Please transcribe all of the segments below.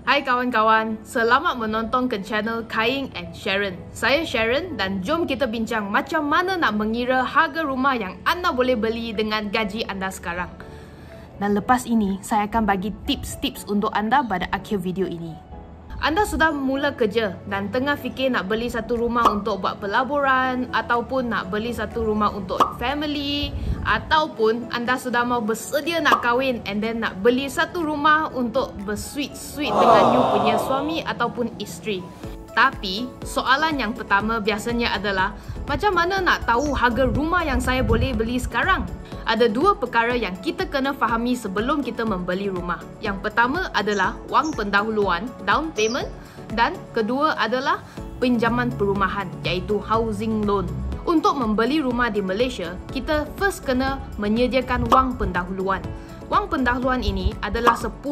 Hai kawan-kawan, selamat menonton ke channel Kaing and Sharon. Saya Sharon dan jom kita bincang macam mana nak mengira harga rumah yang anda boleh beli dengan gaji anda sekarang. Dan lepas ini, saya akan bagi tips-tips untuk anda pada akhir video ini. Anda sudah mula kerja dan tengah fikir nak beli satu rumah untuk buat pelaburan ataupun nak beli satu rumah untuk family ataupun anda sudah mau bersedia nak kahwin and then nak beli satu rumah untuk bersweet-sweet dengan you punya suami ataupun isteri. Tapi soalan yang pertama biasanya adalah macam mana nak tahu harga rumah yang saya boleh beli sekarang? Ada dua perkara yang kita kena fahami sebelum kita membeli rumah. Yang pertama adalah wang pendahuluan, down payment, dan kedua adalah pinjaman perumahan iaitu housing loan. Untuk membeli rumah di Malaysia, kita first kena menyediakan wang pendahuluan. Wang pendahuluan ini adalah 10%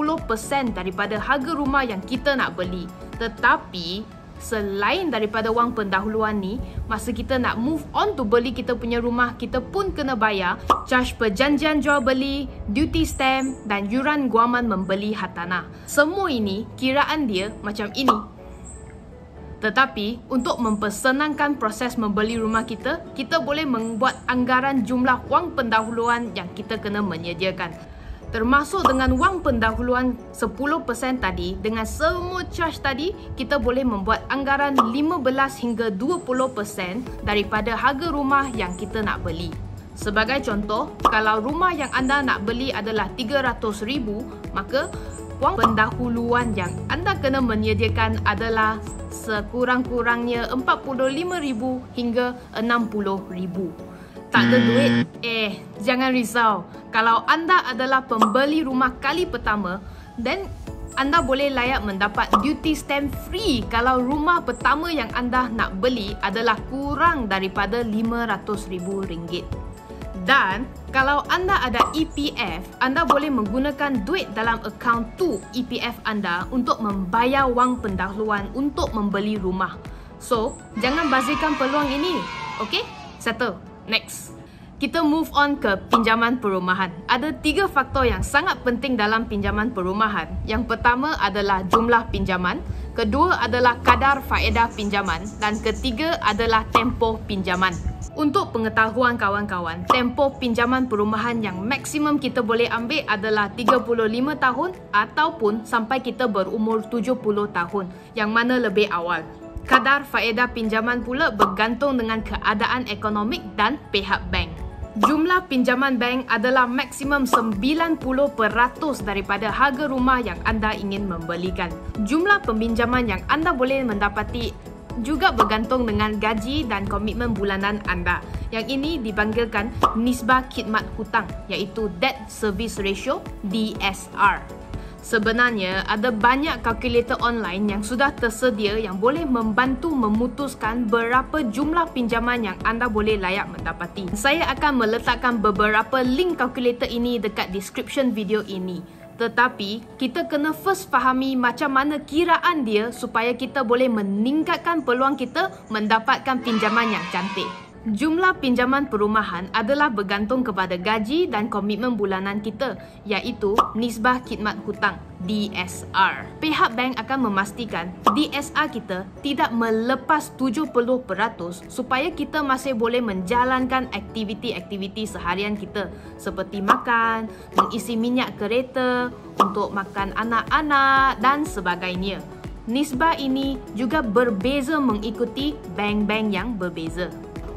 daripada harga rumah yang kita nak beli. Tetapi selain daripada wang pendahuluan ni, masa kita nak move on to beli kita punya rumah, kita pun kena bayar charge perjanjian jual beli, duty stamp dan yuran guaman membeli hartanah. Semua ini kiraan dia macam ini. Tetapi untuk mempersenangkan proses membeli rumah kita, kita boleh membuat anggaran jumlah wang pendahuluan yang kita kena menyediakan. Termasuk dengan wang pendahuluan 10% tadi, dengan semua charge tadi, kita boleh membuat anggaran 15 hingga 20% daripada harga rumah yang kita nak beli. Sebagai contoh, kalau rumah yang anda nak beli adalah 300,000, maka wang pendahuluan yang anda kena menyediakan adalah sekurang-kurangnya 45,000 hingga 60,000. Tak ada duit? Jangan risau. Kalau anda adalah pembeli rumah kali pertama, then anda boleh layak mendapat duty stamp free kalau rumah pertama yang anda nak beli adalah kurang daripada RM500,000. Dan kalau anda ada EPF, anda boleh menggunakan duit dalam akaun tu EPF anda untuk membayar wang pendahuluan untuk membeli rumah. So, jangan bazirkan peluang ini. Okay? Settle. Next, kita move on ke pinjaman perumahan. Ada 3 faktor yang sangat penting dalam pinjaman perumahan. Yang pertama adalah jumlah pinjaman, kedua adalah kadar faedah pinjaman dan ketiga adalah tempoh pinjaman. Untuk pengetahuan kawan-kawan, tempoh pinjaman perumahan yang maksimum kita boleh ambil adalah 35 tahun ataupun sampai kita berumur 70 tahun, yang mana lebih awal. Kadar faedah pinjaman pula bergantung dengan keadaan ekonomik dan pihak bank. Jumlah pinjaman bank adalah maksimum 90% daripada harga rumah yang anda ingin membelikan. Jumlah peminjaman yang anda boleh mendapati juga bergantung dengan gaji dan komitmen bulanan anda. Yang ini dipanggilkan nisbah khidmat hutang iaitu Debt Service Ratio (DSR). Sebenarnya, ada banyak kalkulator online yang sudah tersedia yang boleh membantu memutuskan berapa jumlah pinjaman yang anda boleh layak mendapati. Saya akan meletakkan beberapa link kalkulator ini dekat description video ini. Tetapi, kita kena first fahami macam mana kiraan dia supaya kita boleh meningkatkan peluang kita mendapatkan pinjaman yang cantik. Jumlah pinjaman perumahan adalah bergantung kepada gaji dan komitmen bulanan kita, iaitu nisbah khidmat hutang (DSR). Pihak bank akan memastikan DSR kita tidak melepas 70% supaya kita masih boleh menjalankan aktiviti-aktiviti seharian kita seperti makan, mengisi minyak kereta, untuk makan anak-anak dan sebagainya. Nisbah ini juga berbeza mengikuti bank-bank yang berbeza.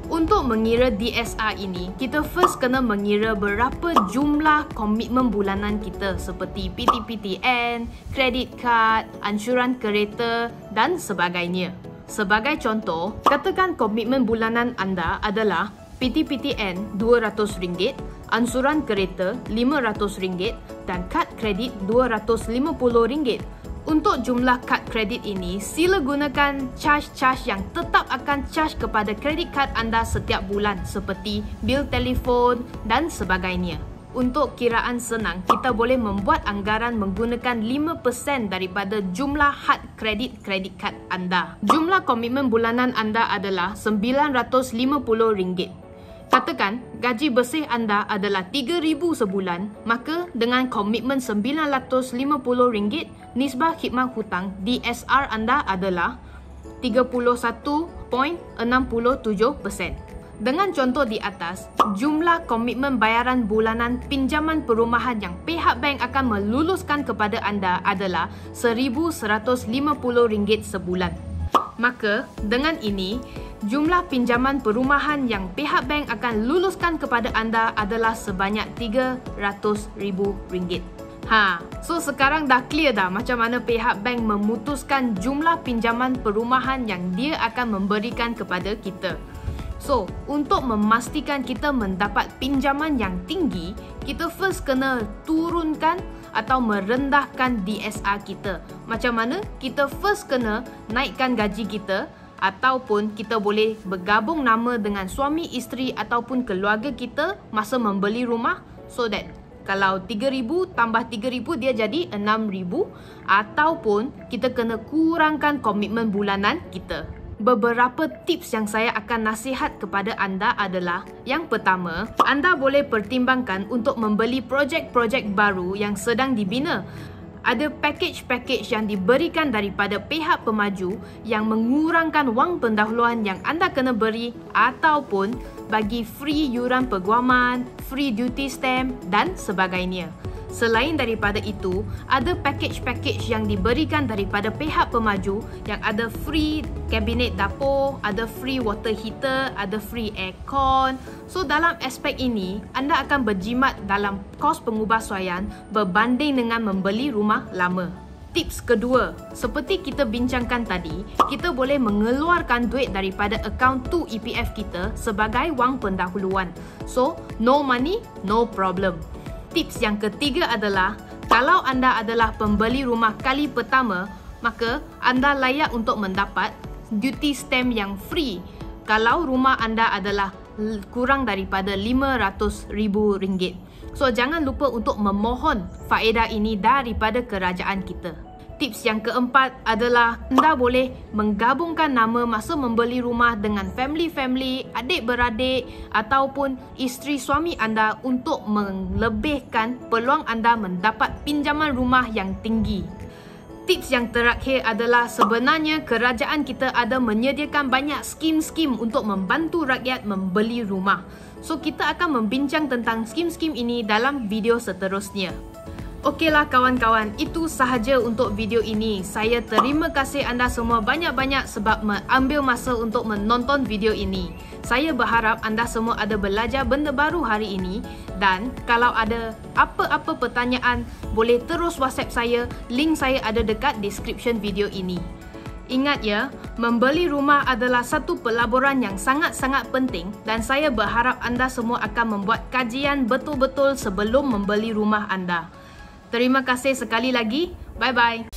Untuk mengira DSR ini, kita first kena mengira berapa jumlah komitmen bulanan kita seperti PTPTN, kredit kad, ansuran kereta dan sebagainya. Sebagai contoh, katakan komitmen bulanan anda adalah PTPTN RM200, ansuran kereta RM500 dan kad kredit RM250. Untuk jumlah kad kredit ini, sila gunakan charge-charge yang tetap akan charge kepada kredit kad anda setiap bulan seperti bil telefon dan sebagainya. Untuk kiraan senang, kita boleh membuat anggaran menggunakan 5% daripada jumlah had kredit kad anda. Jumlah komitmen bulanan anda adalah RM950. Katakan gaji bersih anda adalah RM3,000 sebulan, maka dengan komitmen RM950, nisbah khidmat hutang DSR anda adalah 31.67%. Dengan contoh di atas, jumlah komitmen bayaran bulanan pinjaman perumahan yang pihak bank akan meluluskan kepada anda adalah RM1,150 sebulan. Maka, dengan ini, jumlah pinjaman perumahan yang pihak bank akan luluskan kepada anda adalah sebanyak RM300,000. So sekarang dah clear dah macam mana pihak bank memutuskan jumlah pinjaman perumahan yang dia akan memberikan kepada kita. So, untuk memastikan kita mendapat pinjaman yang tinggi, kita first kena turunkan atau merendahkan DSR kita. Macam mana? Kita first kena naikkan gaji kita, ataupun kita boleh bergabung nama dengan suami isteri ataupun keluarga kita masa membeli rumah, so that kalau RM3,000 tambah RM3,000 dia jadi RM6,000, ataupun kita kena kurangkan komitmen bulanan kita. Beberapa tips yang saya akan nasihat kepada anda adalah, yang pertama, anda boleh pertimbangkan untuk membeli projek-projek baru yang sedang dibina. Ada package-package yang diberikan daripada pihak pemaju yang mengurangkan wang pendahuluan yang anda kena beri, ataupun bagi free yuran peguaman, free duty stamp dan sebagainya. Selain daripada itu, ada package-package yang diberikan daripada pihak pemaju yang ada free kabinet dapur, ada free water heater, ada free aircon. So dalam aspek ini, anda akan berjimat dalam kos pengubahsuaian berbanding dengan membeli rumah lama. Tips kedua, seperti kita bincangkan tadi, kita boleh mengeluarkan duit daripada akaun 2EPF kita sebagai wang pendahuluan. So, no money, no problem. Tips yang ketiga adalah, kalau anda adalah pembeli rumah kali pertama, maka anda layak untuk mendapat duty stamp yang free kalau rumah anda adalah kurang daripada RM500,000. So, jangan lupa untuk memohon faedah ini daripada kerajaan kita. Tips yang keempat adalah, anda boleh menggabungkan nama masa membeli rumah dengan family-family, adik-beradik ataupun isteri suami anda untuk melebihkan peluang anda mendapat pinjaman rumah yang tinggi. Tips yang terakhir adalah, sebenarnya kerajaan kita ada menyediakan banyak skim-skim untuk membantu rakyat membeli rumah. So, kita akan membincang tentang skim-skim ini dalam video seterusnya. Okeylah kawan-kawan, itu sahaja untuk video ini. Saya terima kasih anda semua banyak-banyak sebab mengambil masa untuk menonton video ini. Saya berharap anda semua ada belajar benda baru hari ini, dan kalau ada apa-apa pertanyaan, boleh terus WhatsApp saya. Link saya ada dekat description video ini. Ingat ya, membeli rumah adalah satu pelaburan yang sangat-sangat penting, dan saya berharap anda semua akan membuat kajian betul-betul sebelum membeli rumah anda. Terima kasih sekali lagi. Bye-bye.